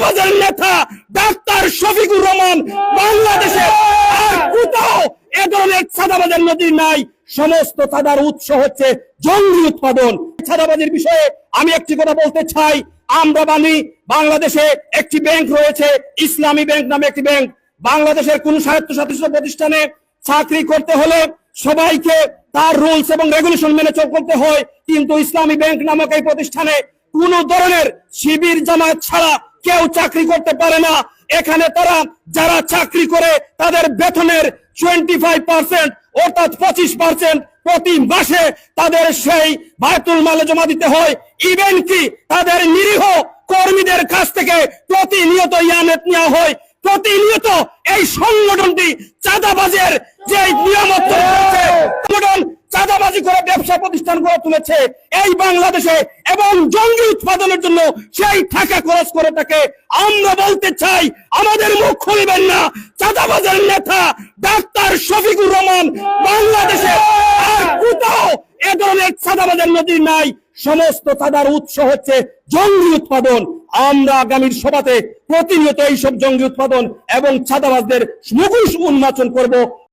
চাঁদাবাজের নেতা ডাক্তার শফিকুর রহমান বাংলাদেশে আর কোথাও এ ধরনের চাঁদাবাজের নজির নাই। সমস্ত চাঁদার উৎস হচ্ছে জঙ্গি উৎপাদন। চাঁদাবাজির বিষয়ে আমি একটি কথা বলতে চাই। আমরা মানি বাংলাদেশে একটি ব্যাংক রয়েছে, ইসলামী ব্যাংক নামে একটি ব্যাংক। বাংলাদেশের কোন স্বায়ত্তশাসিত প্রতিষ্ঠানে চাকরি করতে হলে সবাইকে তার রুলস এবং রেগুলেশন মেনে চলতে হয়, কিন্তু ইসলামী ব্যাংক নামক এই প্রতিষ্ঠানে কোন ধরনের শিবির জামায়াত ছাড়া কেউ চাকরি করতে পারে না। এখানে তারা যারা চাকরি করে তাদের বেতনের 25% অর্থাৎ 25% প্রতি মাসে তাদের সেই বায়তুল মালে জমা দিতে হয়। ইভেন কি তাদের নিরীহ কর্মীদের কাছ থেকে প্রতিনিয়ত ইয়ামেত নেওয়া হয়। প্রতিনিয়ত এই সংগঠনটি চাঁদাবাজের যে নিয়ামত রয়েছে, সংগঠন চাঁদাবাজি করে ব্যবসা প্রতিষ্ঠান গড়ে তুলেছে এই বাংলাদেশে এবং জঙ্গি উৎপাদনের জন্য সেই টাকা খরচ করে থাকে। আমরা বলতে চাই, আমাদের মুখ খুলবেন না। চাঁদাবাজের নেতা ডাক্তার শফিকুর রহমান বাংলাদেশে আর কোথাও এ ধরনের চাঁদাবাজের নজির নাই। সমস্ত চাঁদার উৎস হচ্ছে জঙ্গি উৎপাদন। আমরা আগামীর সভাতে প্রতিনিয়ত এইসব জঙ্গি উৎপাদন এবং চাঁদাবাজদের মুখোশ উন্মোচন করব।